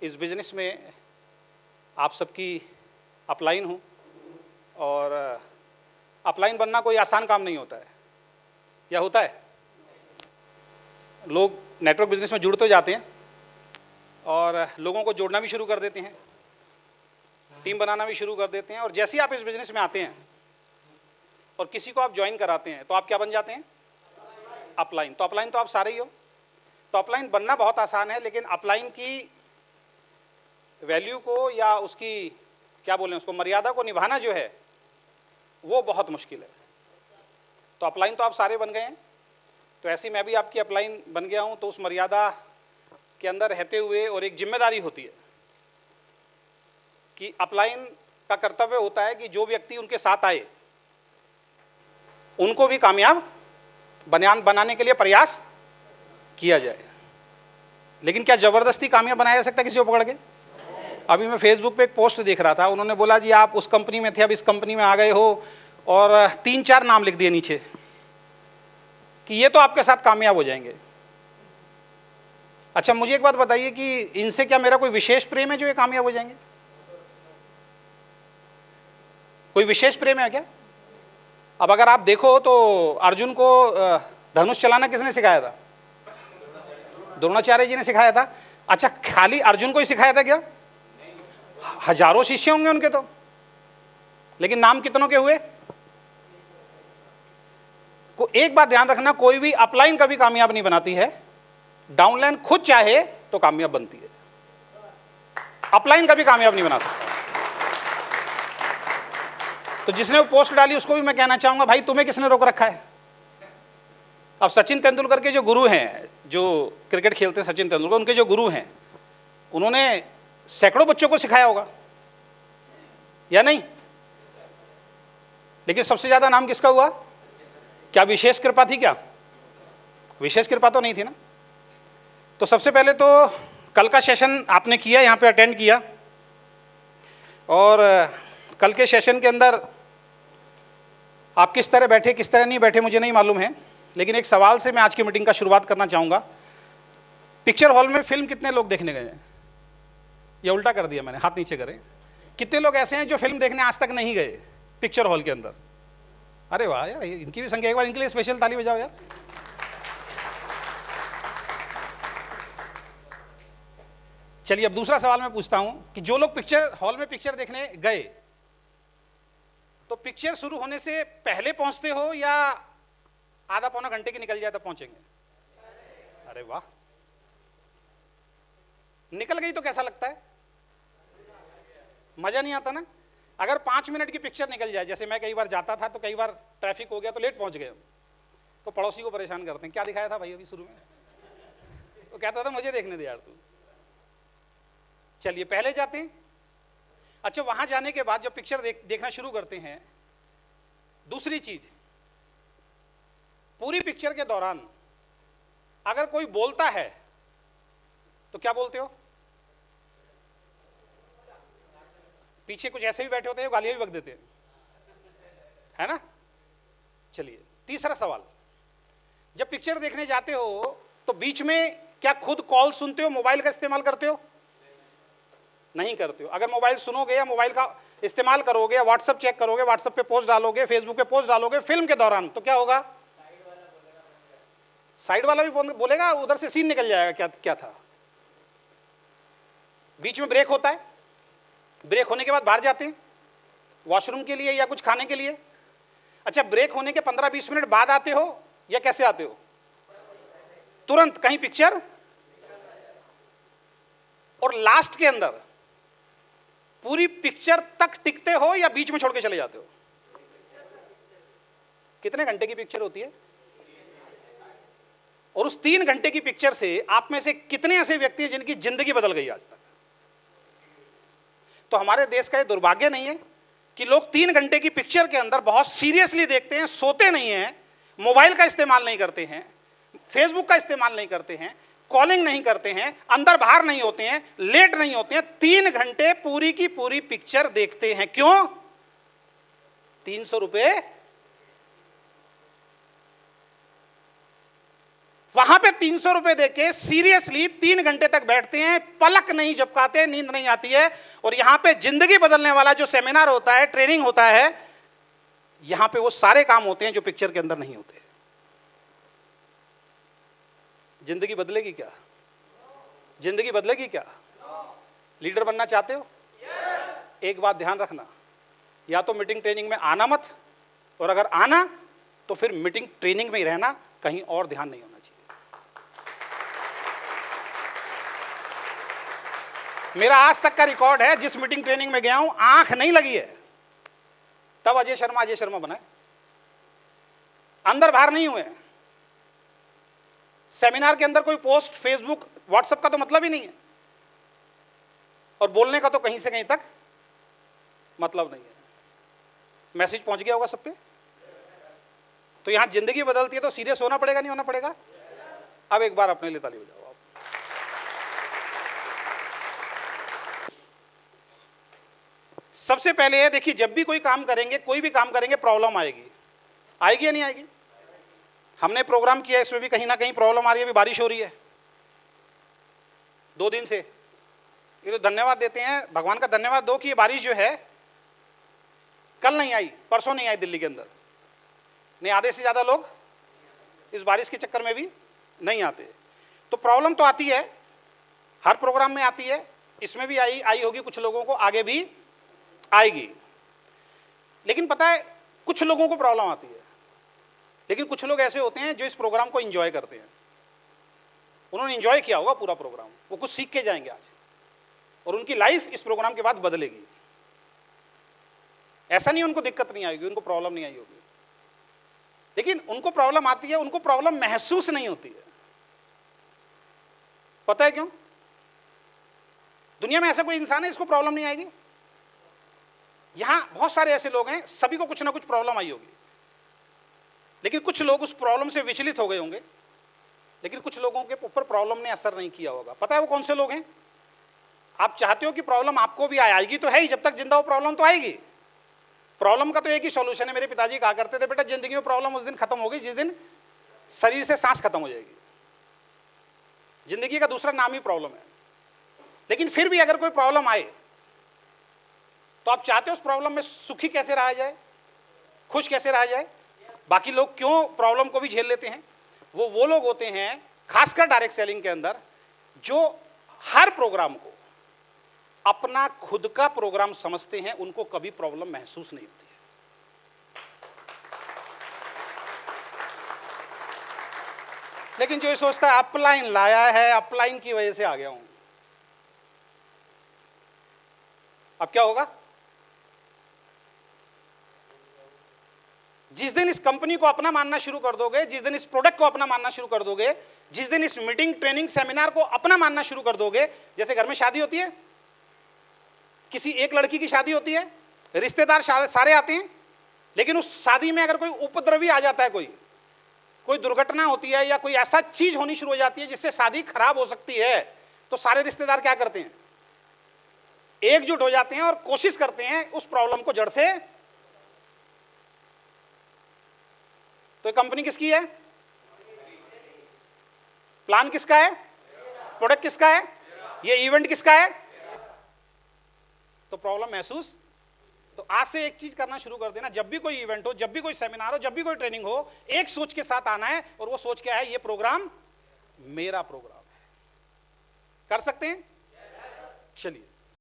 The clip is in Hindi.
इस बिजनेस में आप सबकी अपलाइन हूँ और अपलाइन बनना कोई आसान काम नहीं होता है। या होता है? लोग नेटवर्क बिजनेस में जुड़ तो जाते हैं और लोगों को जोड़ना भी शुरू कर देते हैं, टीम बनाना भी शुरू कर देते हैं, और जैसे ही आप इस बिजनेस में आते हैं और किसी को आप ज्वाइन कराते हैं तो आप क्या बन जाते हैं? अपलाइन। तो अपलाइन तो आप सारे ही हो। तो अपलाइन बनना बहुत आसान है, लेकिन अपलाइन की वैल्यू को या उसकी क्या बोलें, उसको मर्यादा को निभाना जो है वो बहुत मुश्किल है। तो अपलाइन तो आप सारे बन गए हैं, तो ऐसे मैं भी आपकी अपलाइन बन गया हूं। तो उस मर्यादा के अंदर रहते हुए और एक जिम्मेदारी होती है कि अपलाइन का कर्तव्य होता है कि जो व्यक्ति उनके साथ आए उनको भी कामयाब बनाने के लिए प्रयास किया जाए। लेकिन क्या जबरदस्ती कामयाब बनाया जा सकता है किसी को पकड़ के? अभी मैं फेसबुक पे एक पोस्ट देख रहा था, उन्होंने बोला जी आप उस कंपनी में थे, अब इस कंपनी में आ गए हो, और 3-4 नाम लिख दिए नीचे कि ये तो आपके साथ कामयाब हो जाएंगे। अच्छा, मुझे एक बात बताइए कि इनसे क्या मेरा कोई विशेष प्रेम है जो ये कामयाब हो जाएंगे? कोई विशेष प्रेम है क्या? अब अगर आप देखो तो अर्जुन को धनुष चलाना किसने सिखाया था? द्रोणाचार्य जी ने सिखाया था। अच्छा, खाली अर्जुन को ही सिखाया था क्या? हजारों शिष्य होंगे उनके तो, लेकिन नाम कितनों के हुए? को एक बात ध्यान रखना, कोई भी अपलाइन कभी कामयाब नहीं बनाती है, डाउनलाइन खुद चाहे तो कामयाब बनती है, अपलाइन कभी कामयाब नहीं बना सकता। तो जिसने वो पोस्ट डाली उसको भी मैं कहना चाहूंगा, भाई तुम्हें किसने रोक रखा है? अब सचिन तेंदुलकर के जो गुरु हैं, जो क्रिकेट खेलते हैं सचिन तेंदुलकर, उनके जो गुरु हैं उन्होंने सैकड़ों बच्चों को सिखाया होगा या नहीं? लेकिन सबसे ज्यादा नाम किसका हुआ? क्या विशेष कृपा थी? क्या विशेष कृपा तो नहीं थी ना। तो सबसे पहले तो कल का सेशन आपने किया, यहां पे अटेंड किया, और कल के सेशन के अंदर आप किस तरह बैठे किस तरह नहीं बैठे मुझे नहीं मालूम है, लेकिन एक सवाल से मैं आज की मीटिंग का शुरुआत करना चाहूंगा। पिक्चर हॉल में फिल्म कितने लोग देखने गए हैं? या उल्टा कर दिया मैंने, हाथ नीचे करें। कितने लोग ऐसे हैं जो फिल्म देखने आज तक नहीं गए पिक्चर हॉल के अंदर? अरे वाह यार, इनकी भी संख्या, एक बार इनके लिए स्पेशल ताली बजाओ यार। चलिए अब दूसरा सवाल मैं पूछता हूं कि जो लोग पिक्चर हॉल में पिक्चर देखने गए, तो पिक्चर शुरू होने से पहले पहुंचते हो या आधा पौना घंटे की निकल जाए तब पहुंचेंगे? अरे वाह, निकल गई तो कैसा लगता है? मजा नहीं आता ना। अगर 5 मिनट की पिक्चर निकल जाए, जैसे मैं कई बार जाता था तो कई बार ट्रैफिक हो गया तो लेट पहुंच गए, तो पड़ोसी को परेशान करते हैं, क्या दिखाया था भाई अभी शुरू में? वो कहता था मुझे देखने दे यार तू। चलिए पहले जाते हैं। अच्छा, वहां जाने के बाद जब पिक्चर देखना शुरू करते हैं, दूसरी चीज, पूरी पिक्चर के दौरान अगर कोई बोलता है तो क्या बोलते हो? पीछे कुछ ऐसे भी बैठे होते हैं, गालियां भी बक देते हैं, है ना। चलिए तीसरा सवाल, जब पिक्चर देखने जाते हो तो बीच में क्या खुद कॉल सुनते हो, मोबाइल का इस्तेमाल करते हो? नहीं करते हो। अगर मोबाइल सुनोगे या मोबाइल का इस्तेमाल करोगे या व्हाट्सएप चेक करोगे, व्हाट्सएप पे पोस्ट डालोगे, फेसबुक पे पोस्ट डालोगे फिल्म के दौरान, तो क्या होगा? साइड वाला भी बोलेगा, उधर से सीन निकल जाएगा, क्या क्या था। बीच में ब्रेक होता है, ब्रेक होने के बाद बाहर जाते हैं वॉशरूम के लिए या कुछ खाने के लिए। अच्छा, ब्रेक होने के 15-20 मिनट बाद आते हो या कैसे आते हो? तुरंत कहीं पिक्चर, और लास्ट के अंदर पूरी पिक्चर तक टिकते हो या बीच में छोड़ के चले जाते हो? कितने घंटे की पिक्चर होती है? और उस 3 घंटे की पिक्चर से आप में से कितने ऐसे व्यक्ति हैं जिनकी जिंदगी बदल गई आज तक? तो हमारे देश का ये दुर्भाग्य नहीं है कि लोग 3 घंटे की पिक्चर के अंदर बहुत सीरियसली देखते हैं, सोते नहीं हैं, मोबाइल का इस्तेमाल नहीं करते हैं, फेसबुक का इस्तेमाल नहीं करते हैं, कॉलिंग नहीं करते हैं, अंदर बाहर नहीं होते हैं, लेट नहीं होते हैं, 3 घंटे पूरी की पूरी पिक्चर देखते हैं। क्यों? 300 रुपए वहां पे 300 रुपए देके सीरियसली 3 घंटे तक बैठते हैं, पलक नहीं झपकाते, नींद नहीं आती है। और यहां पे जिंदगी बदलने वाला जो सेमिनार होता है, ट्रेनिंग होता है, यहां पे वो सारे काम होते हैं जो पिक्चर के अंदर नहीं होते। जिंदगी बदलेगी क्या? जिंदगी बदलेगी क्या? लीडर बनना चाहते हो? एक बात ध्यान रखना, या तो मीटिंग ट्रेनिंग में आना मत, और अगर आना तो फिर मीटिंग ट्रेनिंग में ही रहना, कहीं और ध्यान नहीं होना चाहिए। मेरा आज तक का रिकॉर्ड है, जिस मीटिंग ट्रेनिंग में गया हूं आंख नहीं लगी है, तब अजय शर्मा बनाए, अंदर बाहर नहीं हुए। सेमिनार के अंदर कोई पोस्ट फेसबुक व्हाट्सएप का तो मतलब ही नहीं है, और बोलने का तो कहीं से कहीं तक मतलब नहीं है। मैसेज पहुंच गया होगा सब पे। तो यहां जिंदगी बदलती है तो सीरियस होना पड़ेगा, नहीं होना पड़ेगा? अब एक बार अपने लिए ताली बजाओ आप। सबसे पहले देखिए, जब भी कोई काम करेंगे, कोई भी काम करेंगे, प्रॉब्लम आएगी। आएगी या नहीं आएगी? हमने प्रोग्राम किया, इसमें भी कहीं ना कहीं प्रॉब्लम आ रही है। अभी बारिश हो रही है 2 दिन से, ये तो धन्यवाद देते हैं, भगवान का धन्यवाद दो कि ये बारिश जो है कल नहीं आई, परसों नहीं आई दिल्ली के अंदर। नहीं, आधे से ज्यादा लोग इस बारिश के चक्कर में भी नहीं आते। तो प्रॉब्लम तो आती है, हर प्रोग्राम में आती है, इसमें भी आई होगी कुछ लोगों को, आगे भी आएगी। लेकिन पता है, कुछ लोगों को प्रॉब्लम आती है, लेकिन कुछ लोग ऐसे होते हैं जो इस प्रोग्राम को एंजॉय करते हैं। उन्होंने एंजॉय किया होगा पूरा प्रोग्राम, वो कुछ सीख के जाएंगे आज, और उनकी लाइफ इस प्रोग्राम के बाद बदलेगी। ऐसा नहीं उनको दिक्कत नहीं आएगी, उनको प्रॉब्लम नहीं आई होगी, लेकिन उनको प्रॉब्लम आती है, उनको प्रॉब्लम महसूस नहीं होती है। पता है क्यों? दुनिया में ऐसा कोई इंसान है इसको प्रॉब्लम नहीं आएगी? यहां बहुत सारे ऐसे लोग हैं, सभी को कुछ ना कुछ प्रॉब्लम आई होगी, लेकिन कुछ लोग उस प्रॉब्लम से विचलित हो गए होंगे, लेकिन कुछ लोगों के ऊपर प्रॉब्लम ने असर नहीं किया होगा। पता है वो कौन से लोग हैं? आप चाहते हो कि प्रॉब्लम आपको भी आएगी तो है ही, जब तक जिंदा हो प्रॉब्लम तो आएगी। प्रॉब्लम का तो एक ही सॉल्यूशन है। मेरे पिताजी कहा करते थे, बेटा जिंदगी में प्रॉब्लम उस दिन खत्म होगी जिस दिन शरीर से सांस खत्म हो जाएगी। जिंदगी का दूसरा नाम ही प्रॉब्लम है। लेकिन फिर भी अगर कोई प्रॉब्लम आए तो आप चाहते हो उस प्रॉब्लम में सुखी कैसे रहा जाए, खुश कैसे रहा जाए। बाकी लोग क्यों प्रॉब्लम को भी झेल लेते हैं? वो लोग होते हैं, खासकर डायरेक्ट सेलिंग के अंदर, जो हर प्रोग्राम को अपना खुद का प्रोग्राम समझते हैं, उनको कभी प्रॉब्लम महसूस नहीं होती है। लेकिन जो ये सोचता है अपलाइन लाया है, अपलाइन की वजह से आ गया हूं, अब क्या होगा? जिस दिन इस कंपनी को अपना मानना शुरू कर दोगे, जिस दिन इस प्रोडक्ट को अपना मानना शुरू कर दोगे, जिस दिन इस मीटिंग ट्रेनिंग सेमिनार को अपना मानना शुरू कर दोगे, जैसे घर में शादी होती है, किसी एक लड़की की शादी होती है, रिश्तेदार सारे आते हैं, लेकिन उस शादी में अगर कोई उपद्रवी आ जाता है, कोई दुर्घटना होती है, या कोई ऐसा चीज होनी शुरू हो जाती है जिससे शादी खराब हो सकती है, तो सारे रिश्तेदार क्या करते हैं? एकजुट हो जाते हैं और कोशिश करते हैं उस प्रॉब्लम को जड़ से। तो ये कंपनी किसकी है? प्लान किसका है? प्रोडक्ट किसका है? ये इवेंट किसका है? तो प्रॉब्लम महसूस। तो आज से एक चीज करना शुरू कर देना, जब भी कोई इवेंट हो, जब भी कोई सेमिनार हो, जब भी कोई ट्रेनिंग हो, एक सोच के साथ आना है, और वो सोच क्या है? ये प्रोग्राम मेरा प्रोग्राम है। कर सकते हैं? चलिए।